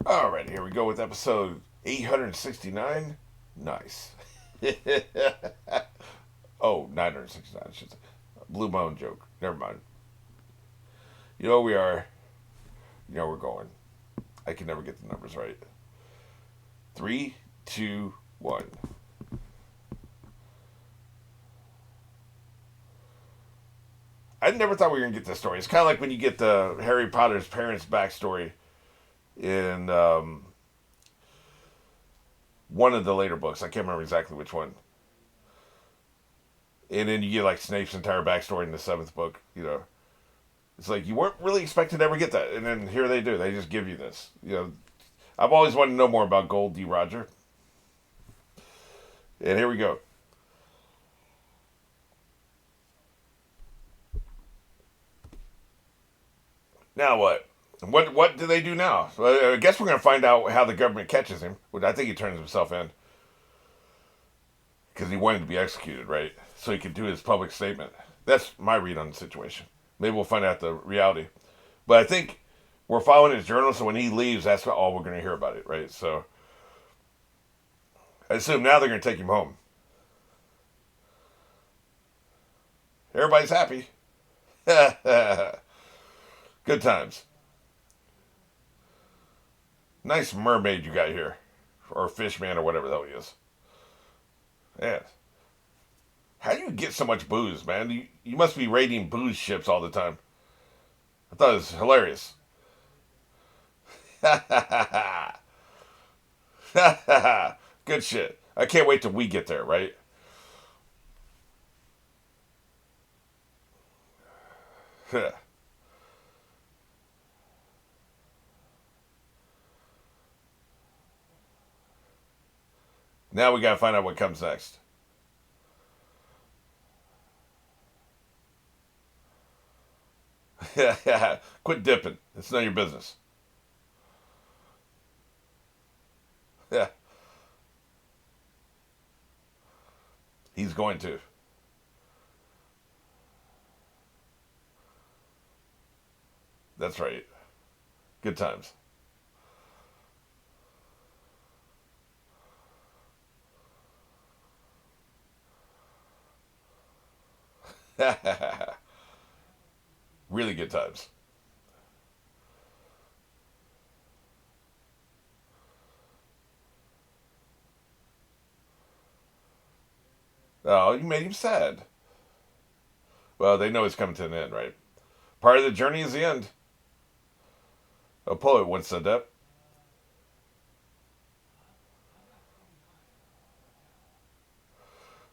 Alright, here we go with episode 869. Nice. Oh, 969. I should say. Blue Moon joke. Never mind. You know we are. You know we're going. I can never get the numbers right. Three, two, one. I never thought we were gonna get this story. It's kind of like when you get the Harry Potter's parents' backstory in one of the later books. I can't remember exactly which one. And then you get like Snape's entire backstory in the seventh book. It's like you weren't really expecting to ever get that, and then here they do. They just give you this. I've always wanted to know more about Gold D. Roger, and here we go. Now what? What do they do now? Well, I guess we're gonna find out how the government catches him. Which I think he turns himself in because he wanted to be executed, right? So he could do his public statement. That's my read on the situation. Maybe we'll find out the reality. But I think we're following his journal, so when he leaves, that's all we're going to hear about it, right? So I assume now they're going to take him home. Everybody's happy. Good times. Nice mermaid you got here. Or fish man or whatever the hell he is. Yeah. How do you get so much booze, man? You must be raiding booze ships all the time. I thought it was hilarious. Good shit. I can't wait till we get there, right? Now we gotta find out what comes next. Quit dipping. It's none of your business. Yeah, he's going to. That's right. Good times. Really good times. Oh, you made him sad. Well, they know it's coming to an end, right? Part of the journey is the end. A poet once said that.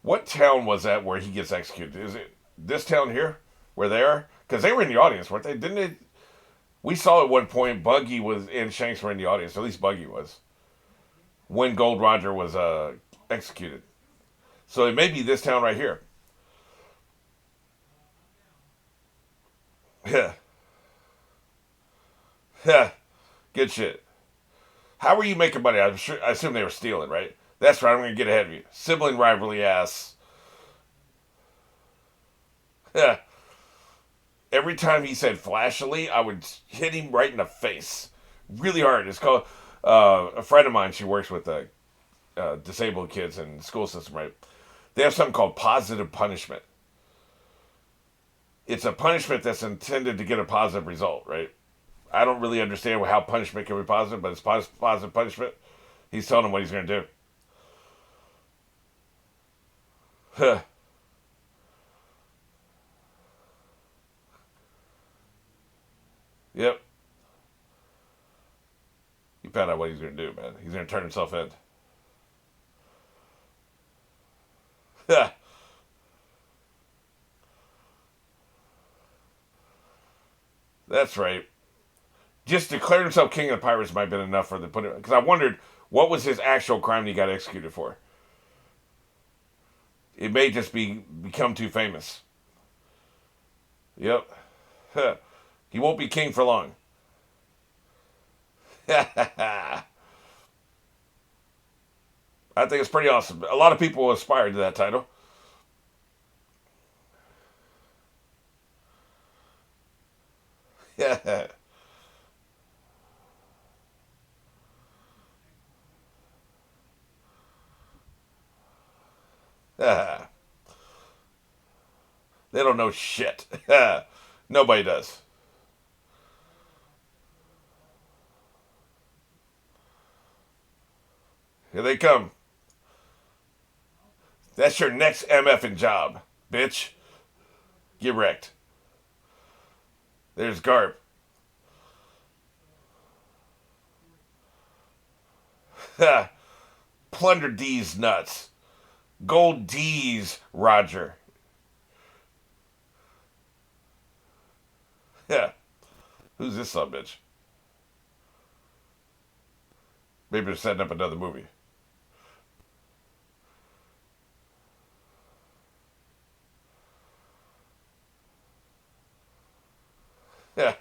What town was that where he gets executed? Is it this town here where they are? Because they were in the audience, weren't they? Didn't they? We saw at one point Buggy was and Shanks were in the audience. At least Buggy was when Gold Roger was executed. So it may be this town right here. Yeah, yeah, good shit. How were you making money? I'm sure. I assume they were stealing, right? That's right. I'm gonna get ahead of you. Sibling rivalry ass. Yeah. Every time he said flashily, I would hit him right in the face, really hard. It's called a friend of mine. She works with disabled kids in the school system, right? They have something called positive punishment. It's a punishment that's intended to get a positive result, right? I don't really understand how punishment can be positive, but it's positive punishment. He's telling him what he's going to do. Yep. He found out what he's going to do, man. He's going to turn himself in. That's right. Just declared himself king of the pirates might have been enough for the put it because I wondered what was his actual crime that he got executed for. It may just be become too famous. Yep. He won't be king for long. I think it's pretty awesome. A lot of people aspire to that title. Yeah. they don't know shit. Nobody does. Here they come. That's your next MFing job, bitch. Get wrecked. There's Garp. Plunder D's nuts. Gold D's Roger. Yeah. Who's this son bitch? Maybe they're setting up another movie. Yeah.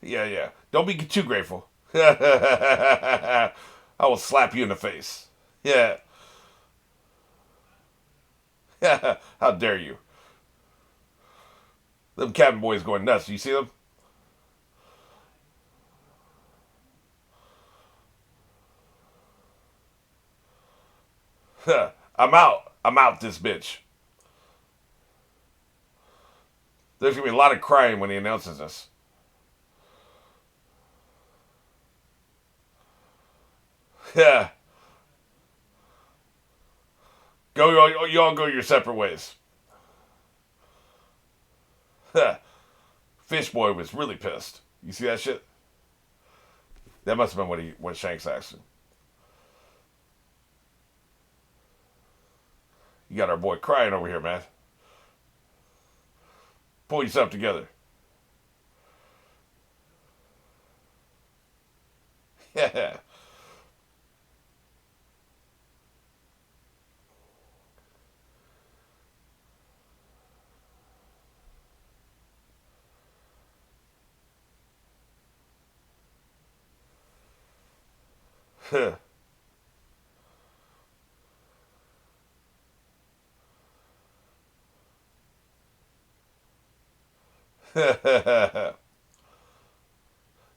Yeah, yeah. Don't be too grateful. I will slap you in the face. Yeah. How dare you? Them cabin boys going nuts. You see them? I'm out. I'm out this bitch. There's going to be a lot of crying when he announces this. Yeah. Go, you all go your separate ways. Fish Boy was really pissed. You see that shit? That must have been what Shanks asked him. You got our boy crying over here, man. Pull yourself together. Yeah.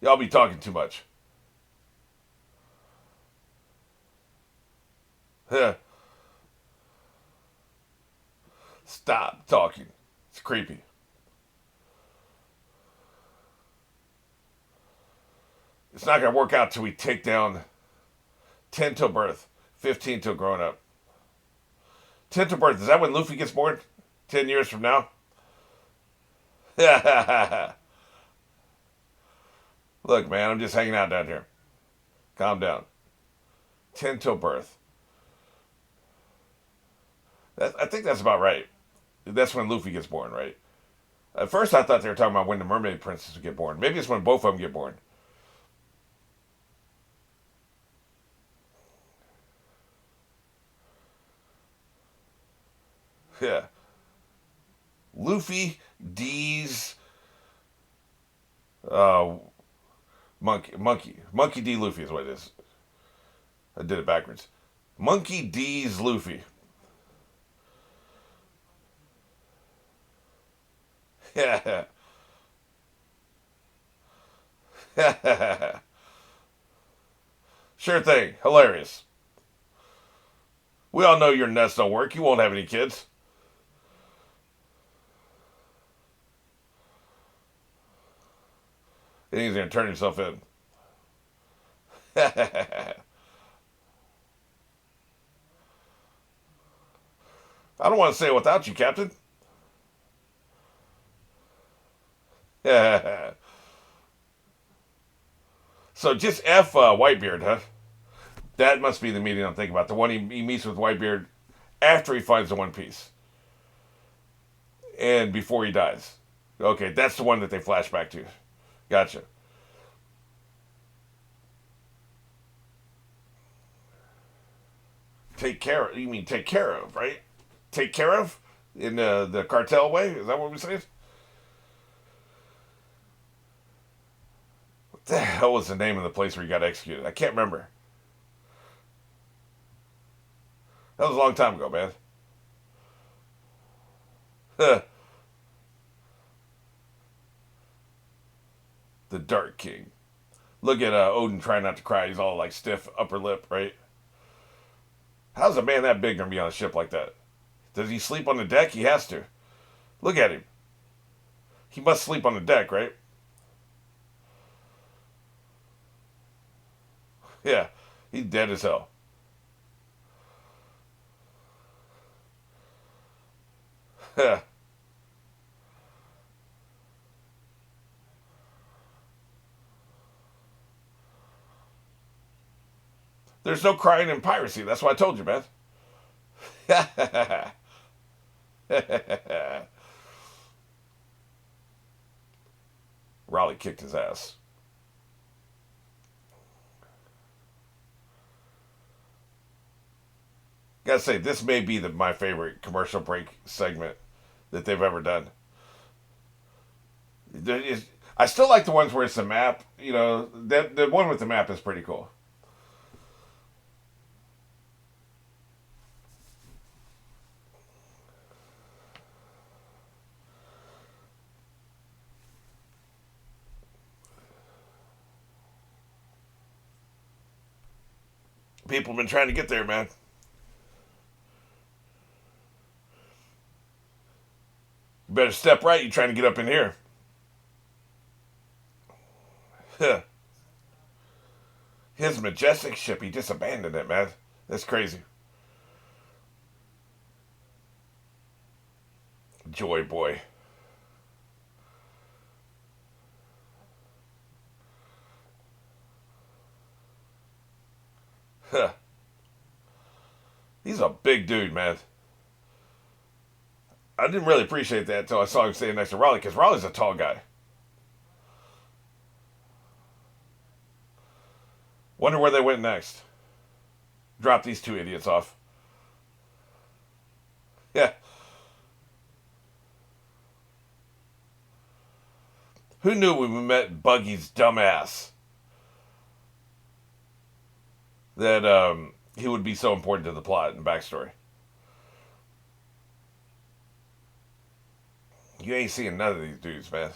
Y'all be talking too much. Stop talking. It's creepy. It's not gonna work out till we take down 10 till birth, 15 till growing up. 10 till birth, is that when Luffy gets born? 10 years from now? Look, man, I'm just hanging out down here. Calm down. 10 till birth. I think that's about right. That's when Luffy gets born, right? At first, I thought they were talking about when the Mermaid Princess would get born. Maybe it's when both of them get born. Yeah. Luffy D's uh, Monkey D Luffy is what it is. I did it backwards. Monkey D's Luffy. Yeah. Sure thing. Hilarious. We all know your nuts don't work. You won't have any kids. And he's going to turn himself in. I don't want to say it without you, Captain. So just F Whitebeard, huh? That must be the meeting I'm thinking about. The one he meets with Whitebeard after he finds the One Piece. And before he dies. Okay, that's the one that they flash back to. Gotcha. Take care of, you mean take care of, right? Take care of? In the cartel way? Is that what we say? What the hell was the name of the place where he got executed? I can't remember. That was a long time ago, man. The Dark King. Look at Odin trying not to cry. He's all like stiff upper lip, right? How's a man that big gonna be on a ship like that? Does he sleep on the deck? He has to. Look at him. He must sleep on the deck, right? Yeah, he's dead as hell. There's no crying in piracy. That's what I told you, man. Raleigh kicked his ass. Gotta say, this may be my favorite commercial break segment that they've ever done. I still like the ones where it's a map. You know, the one with the map is pretty cool. People have been trying to get there, man. You better step right. You're trying to get up in here. His majestic ship, he just abandoned it, man. That's crazy. Joy boy. He's a big dude, man. I didn't really appreciate that until I saw him standing next to Raleigh, because Raleigh's a tall guy. Wonder where they went next. Drop these two idiots off. Yeah. Who knew when we met Buggy's dumbass that he would be so important to the plot and backstory? You ain't seeing none of these dudes, man.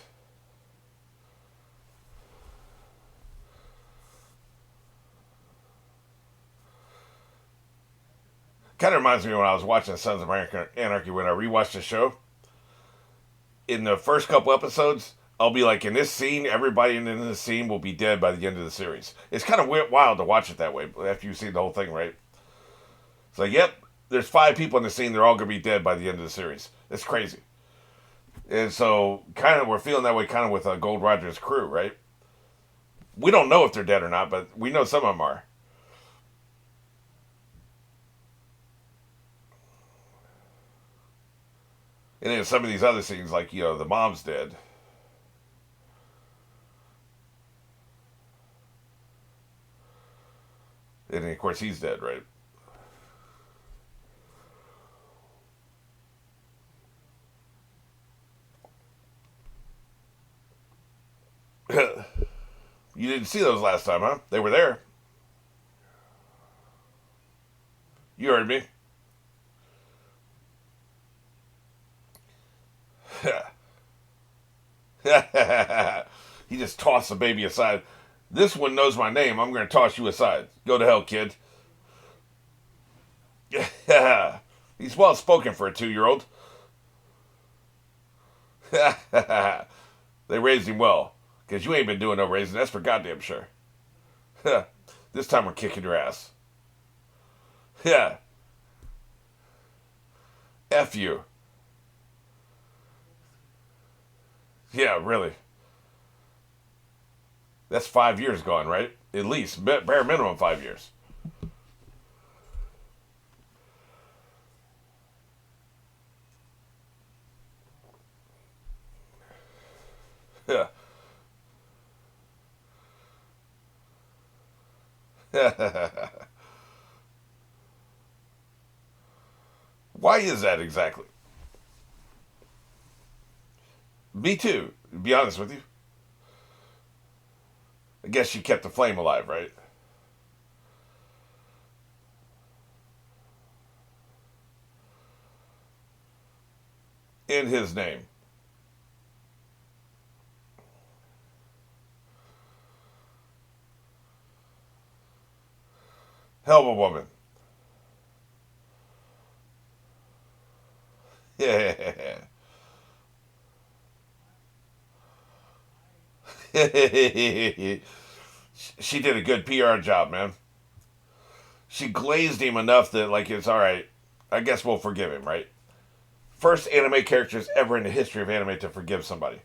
Kind of reminds me when I was watching Sons of Anarchy when I rewatched the show. In the first couple episodes, I'll be like, in this scene, everybody in this scene will be dead by the end of the series. It's kind of wild to watch it that way after you've seen the whole thing, right? It's like, yep, there's 5 people in the scene, they're all going to be dead by the end of the series. It's crazy. And so, kind of, we're feeling that way kind of with Gold Roger's crew, right? We don't know if they're dead or not, but we know some of them are. And then some of these other scenes, like, you know, the mom's dead. And then, of course, he's dead, right? You didn't see those last time, huh? They were there. You heard me. He just tossed the baby aside. This one knows my name. I'm going to toss you aside. Go to hell, kid. He's well spoken for a 2-year-old. They raised him well. Because you ain't been doing no raising. That's for goddamn sure. This time we're kicking your ass. Yeah. F you. Yeah, really. That's 5 years gone, right? At least. Bare minimum 5 years. Yeah. Why is that exactly? Me too, to be honest with you. I guess she kept the flame alive, right? In his name. Hell of a woman. Yeah. She did a good PR job, man. She glazed him enough that, like, it's all right. I guess we'll forgive him, right? First anime characters ever in the history of anime to forgive somebody.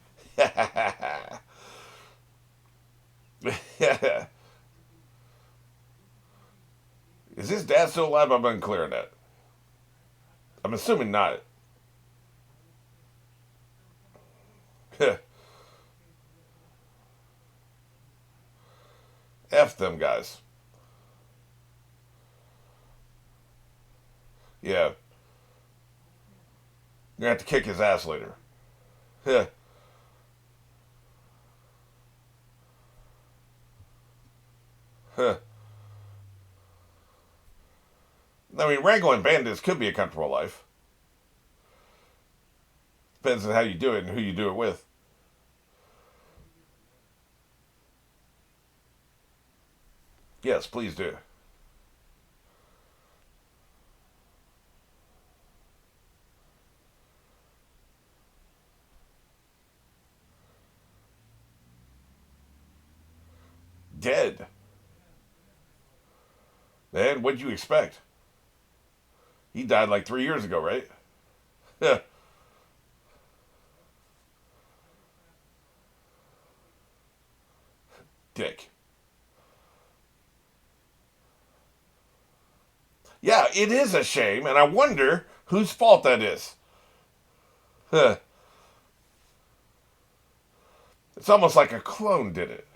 Is his dad still alive? I'm unclear on that. I'm assuming not. F them guys. Yeah. You're gonna have to kick his ass later. I mean, wrangling bandits could be a comfortable life. Depends on how you do it and who you do it with. Yes, please do. Dead. Man, what'd you expect? He died like 3 years ago, right? Dick. Yeah, it is a shame, and I wonder whose fault that is. It's almost like a clone did it.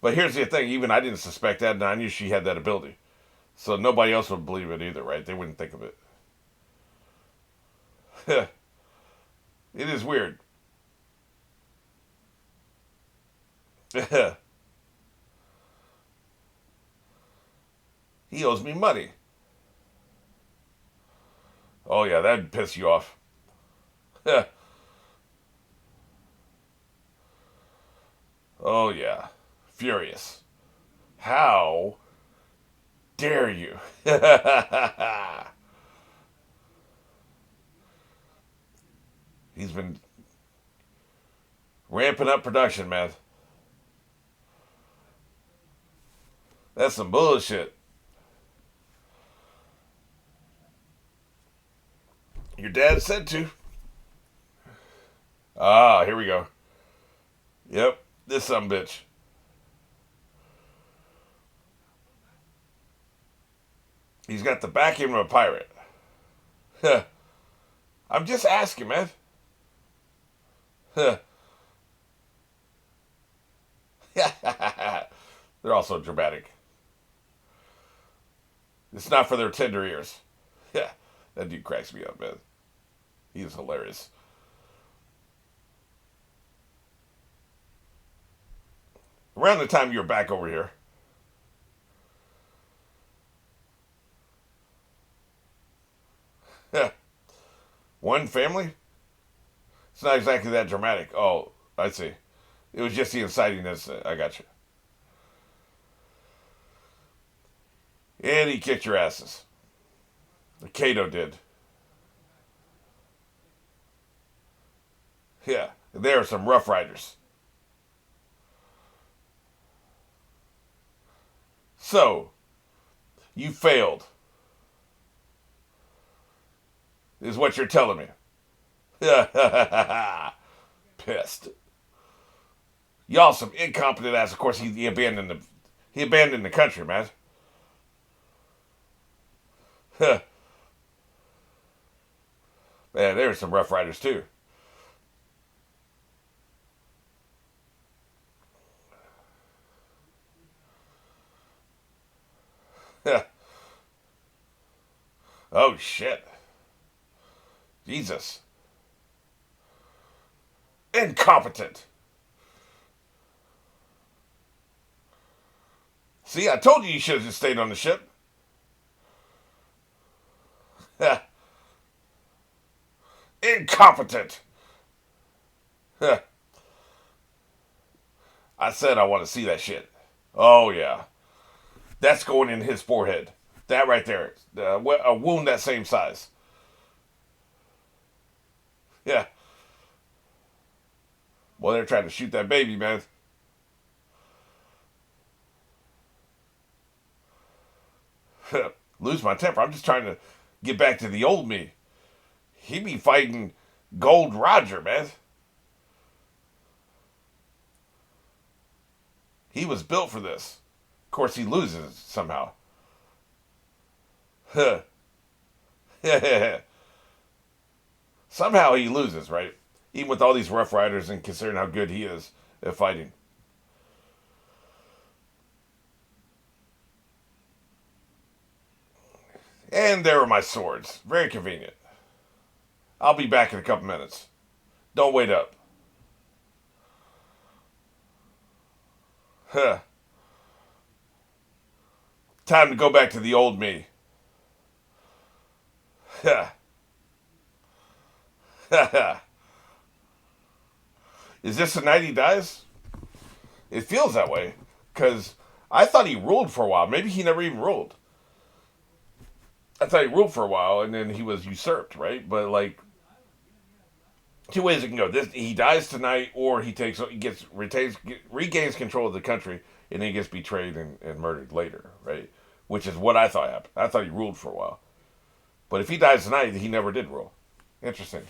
But here's the thing, even I didn't suspect that, and I knew she had that ability. So nobody else would believe it either, right? They wouldn't think of it. It is weird. He owes me money. Oh, yeah, that'd piss you off. Oh, yeah. Furious. How dare you? He's been ramping up production, man. That's some bullshit. Your dad said to. Ah, here we go. Yep, this some bitch. He's got the backing of a pirate. I'm just asking, man. They're also dramatic. It's not for their tender ears. Yeah, that dude cracks me up, man. He is hilarious. Around the time you were back over here. One family? It's not exactly that dramatic. Oh, I see. It was just the incitingness. I got you. And he kicked your asses. The Kato did. Yeah, there are some rough riders. So, you failed, is what you're telling me. Pissed. Y'all some incompetent ass. Of course, he abandoned the country, man. Man, there were some rough riders too. Oh shit. Jesus. Incompetent. See, I told you should have just stayed on the ship. Incompetent. I said I want to see that shit. Oh, yeah. That's going in his forehead. That right there, a wound that same size. Yeah. Well, they're trying to shoot that baby, man. Lose my temper. I'm just trying to get back to the old me. He be fighting Gold Roger, man. He was built for this. Of course, he loses somehow. Somehow he loses, right? Even with all these Rough Riders and considering how good he is at fighting. And there are my swords. Very convenient. I'll be back in a couple minutes. Don't wait up. Huh. Time to go back to the old me. Huh. Is this the night he dies? It feels that way. Because I thought he ruled for a while. Maybe he never even ruled. I thought he ruled for a while and then he was usurped, right? But like two ways it can go. This he dies tonight, or regains control of the country, and then he gets betrayed and murdered later, right? Which is what I thought happened. I thought he ruled for a while, but if he dies tonight, he never did rule. Interesting.